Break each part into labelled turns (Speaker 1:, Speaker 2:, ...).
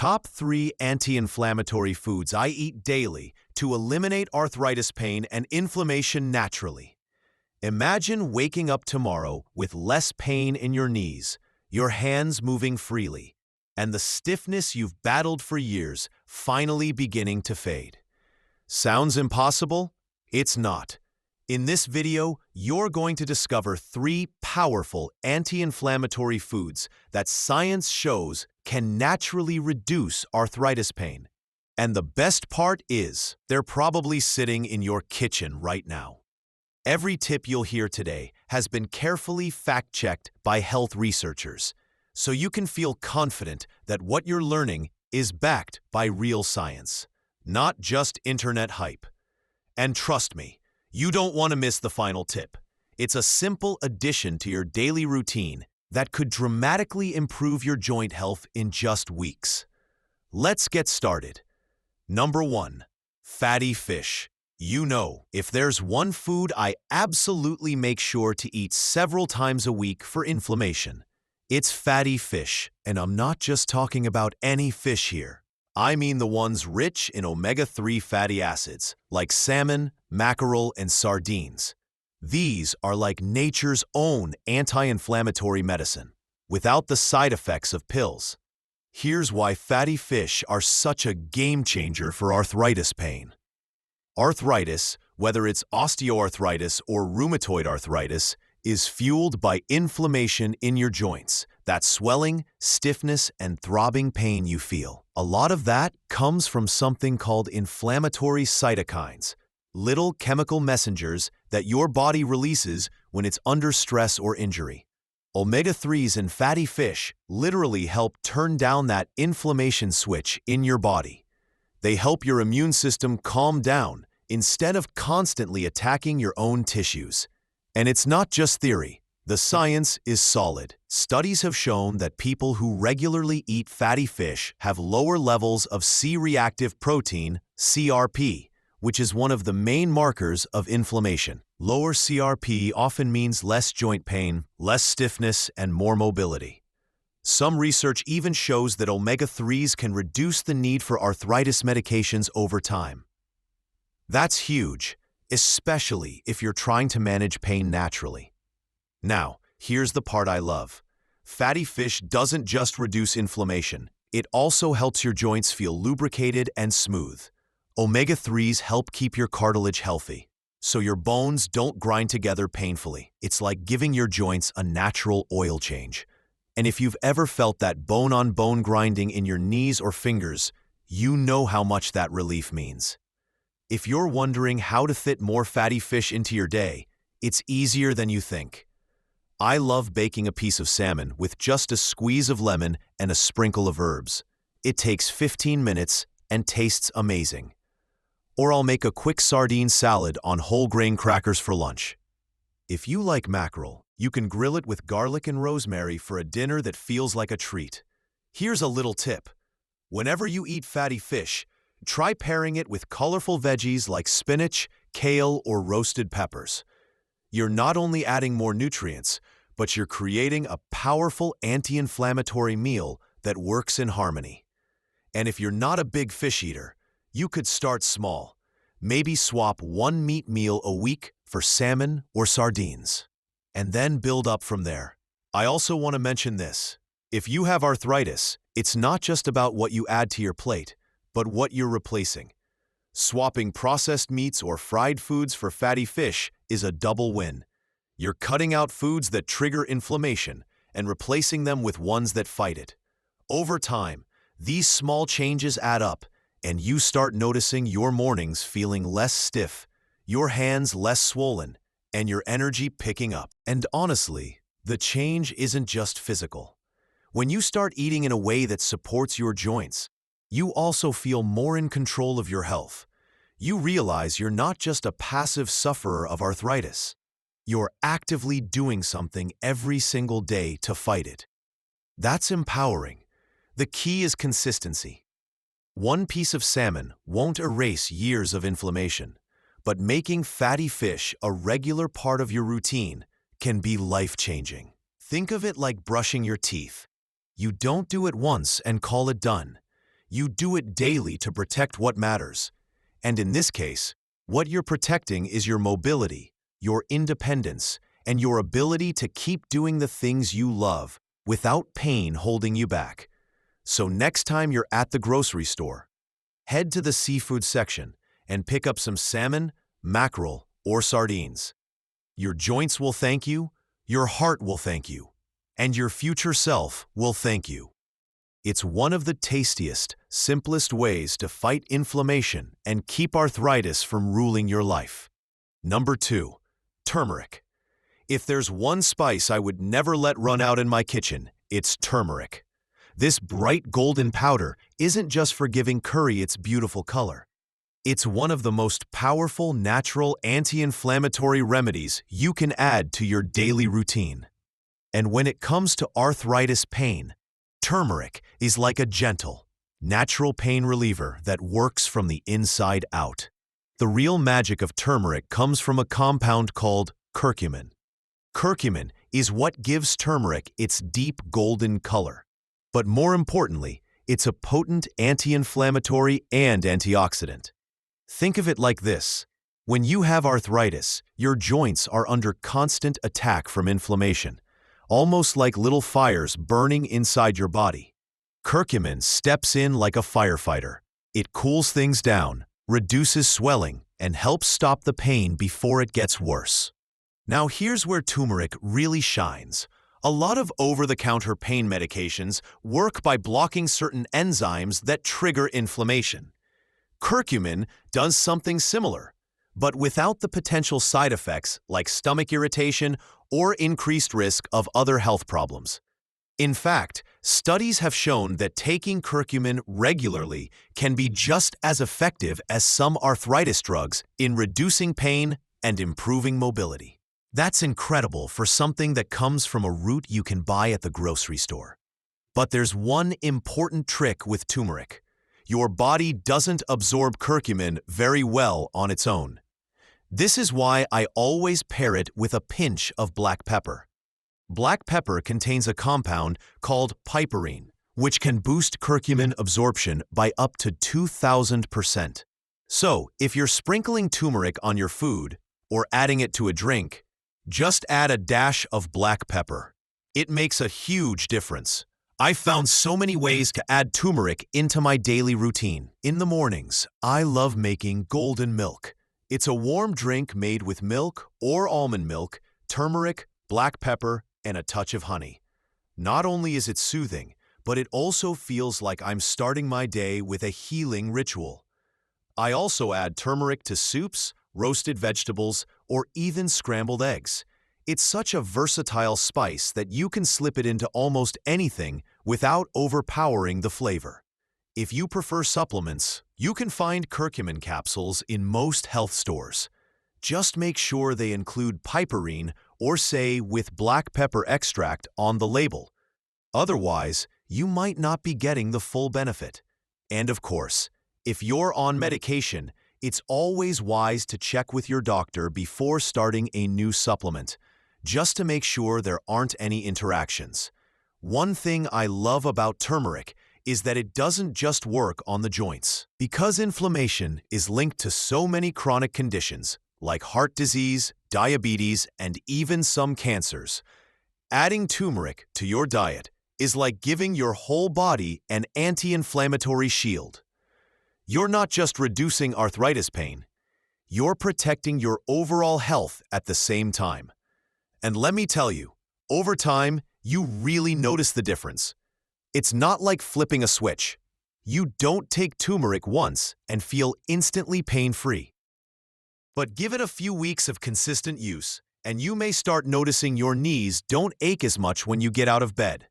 Speaker 1: Top 3 anti-inflammatory foods I eat daily to eliminate arthritis pain and inflammation naturally. Imagine waking up tomorrow with less pain in your knees, your hands moving freely, and the stiffness you've battled for years finally beginning to fade. Sounds impossible? It's not. In this video, you're going to discover 3 powerful anti-inflammatory foods that science shows can naturally reduce arthritis pain. And the best part is, they're probably sitting in your kitchen right now. Every tip you'll hear today has been carefully fact-checked by health researchers, so you can feel confident that what you're learning is backed by real science, not just internet hype. And trust me, you don't want to miss the final tip. It's a simple addition to your daily routine that could dramatically improve your joint health in just weeks. Let's get started. Number 1. Fatty fish. You know, if there's one food I absolutely make sure to eat several times a week for inflammation, it's fatty fish. And I'm not just talking about any fish here. I mean the ones rich in omega-3 fatty acids, like salmon, mackerel, and sardines. These are like nature's own anti-inflammatory medicine, without the side effects of pills. Here's why fatty fish are such a game changer for arthritis pain. Arthritis, whether it's osteoarthritis or rheumatoid arthritis, is fueled by inflammation in your joints. That swelling, stiffness, and throbbing pain you feel. A lot of that comes from something called inflammatory cytokines, little chemical messengers that your body releases when it's under stress or injury. Omega-3s in fatty fish literally help turn down that inflammation switch in your body. They help your immune system calm down instead of constantly attacking your own tissues. And it's not just theory. The science is solid. Studies have shown that people who regularly eat fatty fish have lower levels of C-reactive protein, CRP, which is one of the main markers of inflammation. Lower CRP often means less joint pain, less stiffness, and more mobility. Some research even shows that omega-3s can reduce the need for arthritis medications over time. That's huge, especially if you're trying to manage pain naturally. Now, here's the part I love. Fatty fish doesn't just reduce inflammation, it also helps your joints feel lubricated and smooth. Omega-3s help keep your cartilage healthy, so your bones don't grind together painfully. It's like giving your joints a natural oil change. And if you've ever felt that bone-on-bone grinding in your knees or fingers, you know how much that relief means. If you're wondering how to fit more fatty fish into your day, it's easier than you think. I love baking a piece of salmon with just a squeeze of lemon and a sprinkle of herbs. It takes 15 minutes and tastes amazing. Or I'll make a quick sardine salad on whole grain crackers for lunch. If you like mackerel, you can grill it with garlic and rosemary for a dinner that feels like a treat. Here's a little tip. Whenever you eat fatty fish, try pairing it with colorful veggies like spinach, kale, or roasted peppers. You're not only adding more nutrients, but you're creating a powerful anti-inflammatory meal that works in harmony. And if you're not a big fish eater, you could start small. Maybe swap one meat meal a week for salmon or sardines, and then build up from there. I also want to mention this. If you have arthritis, it's not just about what you add to your plate, but what you're replacing. Swapping processed meats or fried foods for fatty fish is a double win. You're cutting out foods that trigger inflammation and replacing them with ones that fight it. Over time, these small changes add up, and you start noticing your mornings feeling less stiff, your hands less swollen, and your energy picking up. And honestly, the change isn't just physical. When you start eating in a way that supports your joints, you also feel more in control of your health. You realize you're not just a passive sufferer of arthritis. You're actively doing something every single day to fight it. That's empowering. The key is consistency. One piece of salmon won't erase years of inflammation, but making fatty fish a regular part of your routine can be life-changing. Think of it like brushing your teeth. You don't do it once and call it done. You do it daily to protect what matters. And in this case, what you're protecting is your mobility, your independence, and your ability to keep doing the things you love without pain holding you back. So next time you're at the grocery store, head to the seafood section and pick up some salmon, mackerel, or sardines. Your joints will thank you, your heart will thank you, and your future self will thank you. It's one of the tastiest, simplest ways to fight inflammation and keep arthritis from ruling your life. Number 2, turmeric. If there's one spice I would never let run out in my kitchen, it's turmeric. This bright golden powder isn't just for giving curry its beautiful color. It's one of the most powerful natural anti-inflammatory remedies you can add to your daily routine. And when it comes to arthritis pain, turmeric is like a gentle, natural pain reliever that works from the inside out. The real magic of turmeric comes from a compound called curcumin. Curcumin is what gives turmeric its deep golden color. But more importantly, it's a potent anti-inflammatory and antioxidant. Think of it like this. When you have arthritis, your joints are under constant attack from inflammation, almost like little fires burning inside your body. Curcumin steps in like a firefighter. It cools things down, reduces swelling, and helps stop the pain before it gets worse. Now here's where turmeric really shines. A lot of over-the-counter pain medications work by blocking certain enzymes that trigger inflammation. Curcumin does something similar, but without the potential side effects like stomach irritation or increased risk of other health problems. In fact, studies have shown that taking curcumin regularly can be just as effective as some arthritis drugs in reducing pain and improving mobility. That's incredible for something that comes from a root you can buy at the grocery store. But there's one important trick with turmeric. Your body doesn't absorb curcumin very well on its own. This is why I always pair it with a pinch of black pepper. Black pepper contains a compound called piperine, which can boost curcumin absorption by up to 2,000%. So, if you're sprinkling turmeric on your food or adding it to a drink, just add a dash of black pepper. It makes a huge difference. I've found so many ways to add turmeric into my daily routine. In the mornings, I love making golden milk. It's a warm drink made with milk or almond milk, turmeric, black pepper, and a touch of honey. Not only is it soothing, but it also feels like I'm starting my day with a healing ritual. I also add turmeric to soups, roasted vegetables, or even scrambled eggs. It's such a versatile spice that you can slip it into almost anything without overpowering the flavor. If you prefer supplements, you can find curcumin capsules in most health stores. Just make sure they include piperine or say with black pepper extract on the label. Otherwise, you might not be getting the full benefit. And of course, if you're on medication, it's always wise to check with your doctor before starting a new supplement, just to make sure there aren't any interactions. One thing I love about turmeric is that it doesn't just work on the joints. Because inflammation is linked to so many chronic conditions, like heart disease, diabetes, and even some cancers, adding turmeric to your diet is like giving your whole body an anti-inflammatory shield. You're not just reducing arthritis pain, you're protecting your overall health at the same time. And let me tell you, over time, you really notice the difference. It's not like flipping a switch. You don't take turmeric once and feel instantly pain-free. But give it a few weeks of consistent use, and you may start noticing your knees don't ache as much when you get out of bed.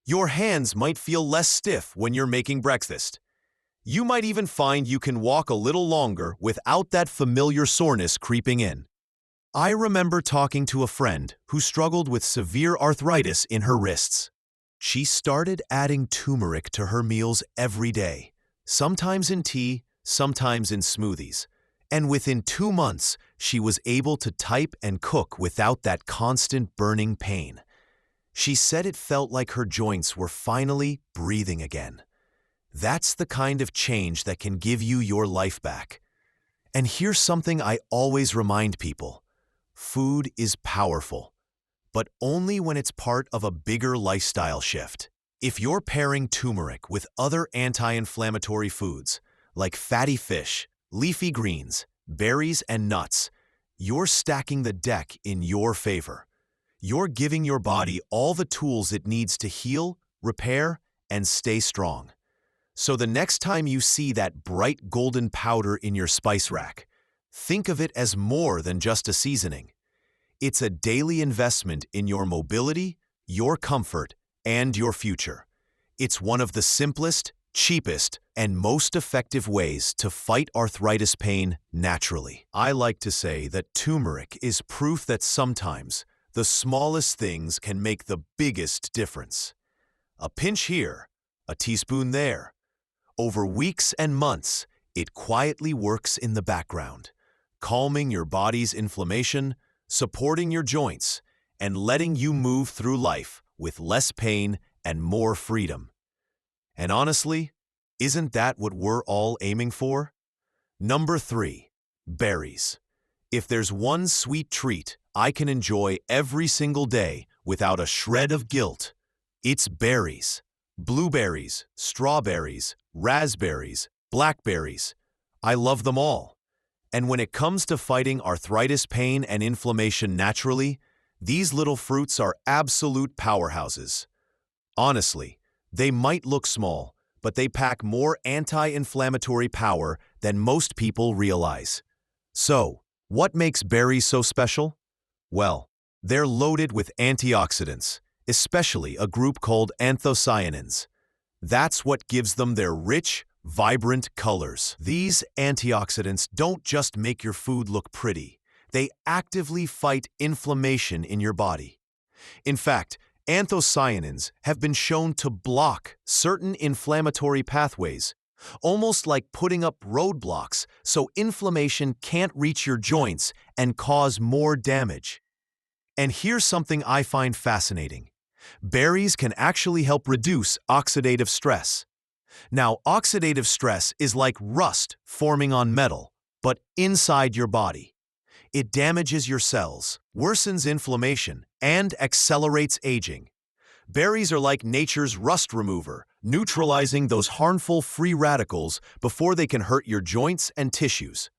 Speaker 1: Your hands might feel less stiff when you're making breakfast. You might even find you can walk a little longer without that familiar soreness creeping in. I remember talking to a friend who struggled with severe arthritis in her wrists. She started adding turmeric to her meals every day, sometimes in tea, sometimes in smoothies. And within 2 months, she was able to type and cook without that constant burning pain. She said it felt like her joints were finally breathing again. That's the kind of change that can give you your life back. And here's something I always remind people. Food is powerful, but only when it's part of a bigger lifestyle shift. If you're pairing turmeric with other anti-inflammatory foods, like fatty fish, leafy greens, berries, and nuts, you're stacking the deck in your favor. You're giving your body all the tools it needs to heal, repair, and stay strong. So the next time you see that bright golden powder in your spice rack, think of it as more than just a seasoning. It's a daily investment in your mobility, your comfort, and your future. It's one of the simplest, cheapest, and most effective ways to fight arthritis pain naturally. I like to say that turmeric is proof that sometimes the smallest things can make the biggest difference. A pinch here, a teaspoon there. Over weeks and months, it quietly works in the background, calming your body's inflammation, supporting your joints, and letting you move through life with less pain and more freedom. And honestly, isn't that what we're all aiming for? Number 3, berries. If there's one sweet treat I can enjoy every single day without a shred of guilt, it's berries. Blueberries, strawberries, raspberries, blackberries. I love them all. And when it comes to fighting arthritis pain and inflammation naturally, these little fruits are absolute powerhouses. Honestly, they might look small, but they pack more anti-inflammatory power than most people realize. So, what makes berries so special? Well, they're loaded with antioxidants, especially a group called anthocyanins. That's what gives them their rich, vibrant colors. These antioxidants don't just make your food look pretty. They actively fight inflammation in your body. In fact, anthocyanins have been shown to block certain inflammatory pathways, almost like putting up roadblocks so inflammation can't reach your joints and cause more damage. And here's something I find fascinating. Berries can actually help reduce oxidative stress. Now, oxidative stress is like rust forming on metal, but inside your body. It damages your cells, worsens inflammation, and accelerates aging. Berries are like nature's rust remover, neutralizing those harmful free radicals before they can hurt your joints and tissues.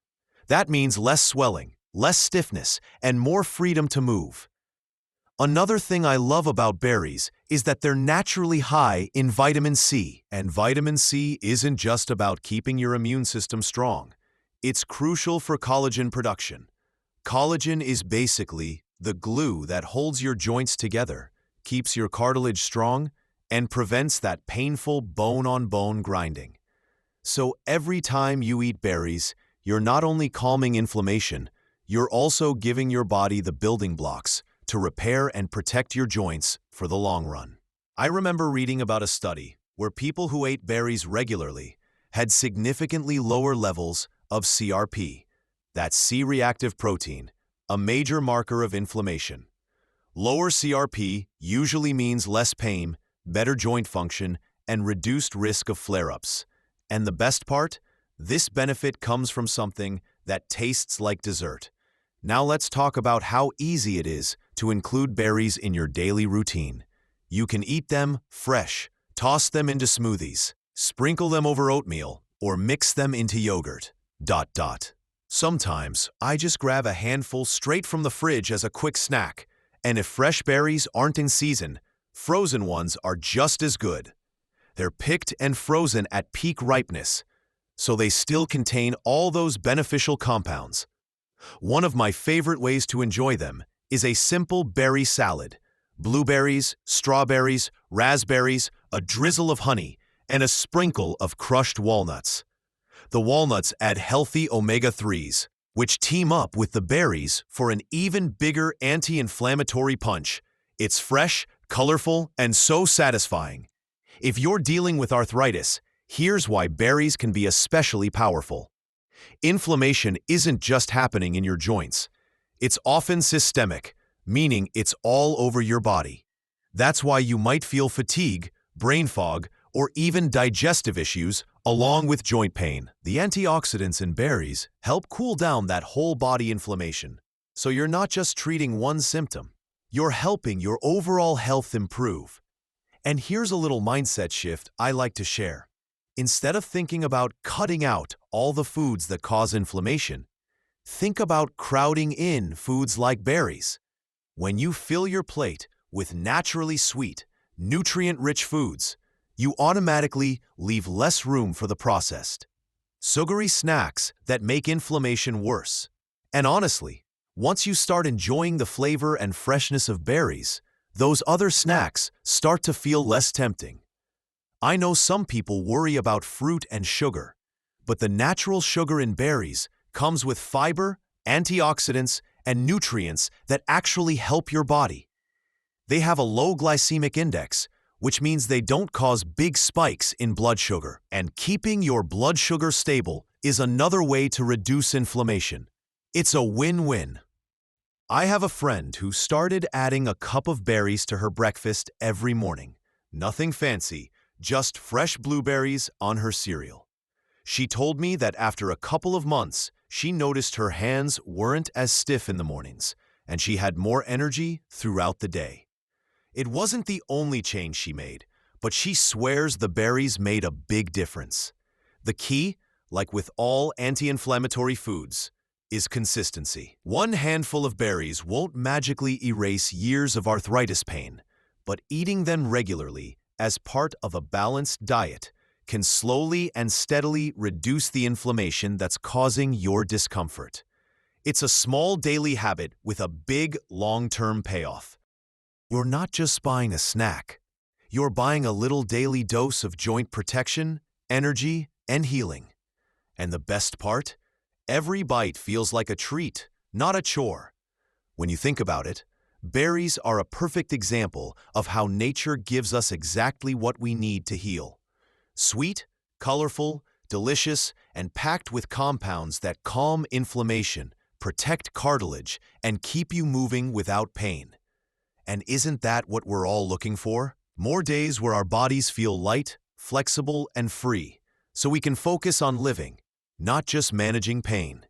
Speaker 1: That means less swelling, less stiffness, and more freedom to move. Another thing I love about berries is that they're naturally high in vitamin C. And vitamin C isn't just about keeping your immune system strong. It's crucial for collagen production. Collagen is basically the glue that holds your joints together, keeps your cartilage strong, and prevents that painful bone-on-bone grinding. So every time you eat berries, you're not only calming inflammation, you're also giving your body the building blocks to repair and protect your joints for the long run. I remember reading about a study where people who ate berries regularly had significantly lower levels of CRP, that's C-reactive protein, a major marker of inflammation. Lower CRP usually means less pain, better joint function, and reduced risk of flare-ups. And the best part? This benefit comes from something that tastes like dessert. Now let's talk about how easy it is to include berries in your daily routine. You can eat them fresh, toss them into smoothies, sprinkle them over oatmeal, or mix them into yogurt. Sometimes I just grab a handful straight from the fridge as a quick snack, and if fresh berries aren't in season, frozen ones are just as good. They're picked and frozen at peak ripeness, so they still contain all those beneficial compounds. One of my favorite ways to enjoy them is a simple berry salad. Blueberries, strawberries, raspberries, a drizzle of honey, and a sprinkle of crushed walnuts. The walnuts add healthy omega-3s, which team up with the berries for an even bigger anti-inflammatory punch. It's fresh, colorful, and so satisfying. If you're dealing with arthritis, here's why berries can be especially powerful. Inflammation isn't just happening in your joints. It's often systemic, meaning it's all over your body. That's why you might feel fatigue, brain fog, or even digestive issues, along with joint pain. The antioxidants in berries help cool down that whole body inflammation. So you're not just treating one symptom, you're helping your overall health improve. And here's a little mindset shift I like to share. Instead of thinking about cutting out all the foods that cause inflammation, think about crowding in foods like berries. When you fill your plate with naturally sweet, nutrient-rich foods, you automatically leave less room for the processed, sugary snacks that make inflammation worse. And honestly, once you start enjoying the flavor and freshness of berries, those other snacks start to feel less tempting. I know some people worry about fruit and sugar, but the natural sugar in berries comes with fiber, antioxidants, and nutrients that actually help your body. They have a low glycemic index, which means they don't cause big spikes in blood sugar. And keeping your blood sugar stable is another way to reduce inflammation. It's a win-win. I have a friend who started adding a cup of berries to her breakfast every morning. Nothing fancy, just fresh blueberries on her cereal. She told me that after a couple of months, she noticed her hands weren't as stiff in the mornings, and she had more energy throughout the day. It wasn't the only change she made, but she swears the berries made a big difference. The key, like with all anti-inflammatory foods, is consistency. One handful of berries won't magically erase years of arthritis pain, but eating them regularly as part of a balanced diet can slowly and steadily reduce the inflammation that's causing your discomfort. It's a small daily habit with a big long-term payoff. You're not just buying a snack. You're buying a little daily dose of joint protection, energy, and healing. And the best part? Every bite feels like a treat, not a chore. When you think about it, berries are a perfect example of how nature gives us exactly what we need to heal. Sweet, colorful, delicious, and packed with compounds that calm inflammation, protect cartilage, and keep you moving without pain. And isn't that what we're all looking for? More days where our bodies feel light, flexible, and free, so we can focus on living, not just managing pain.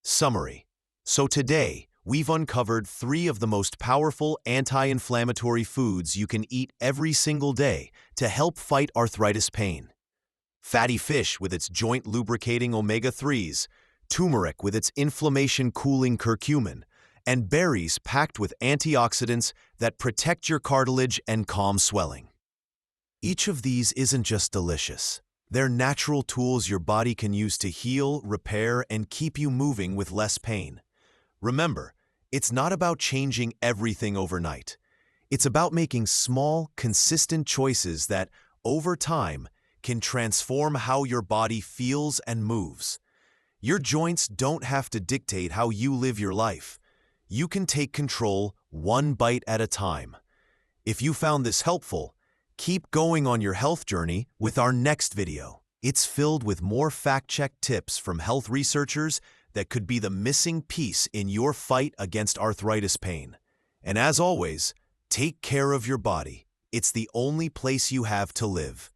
Speaker 1: Summary. So today, we've uncovered 3 of the most powerful anti-inflammatory foods you can eat every single day to help fight arthritis pain. Fatty fish with its joint-lubricating omega-3s, turmeric with its inflammation-cooling curcumin, and berries packed with antioxidants that protect your cartilage and calm swelling. Each of these isn't just delicious. They're natural tools your body can use to heal, repair, and keep you moving with less pain. Remember, it's not about changing everything overnight. It's about making small, consistent choices that, over time, can transform how your body feels and moves. Your joints don't have to dictate how you live your life. You can take control one bite at a time. If you found this helpful, keep going on your health journey with our next video. It's filled with more fact-checked tips from health researchers that could be the missing piece in your fight against arthritis pain. And as always, take care of your body. It's the only place you have to live.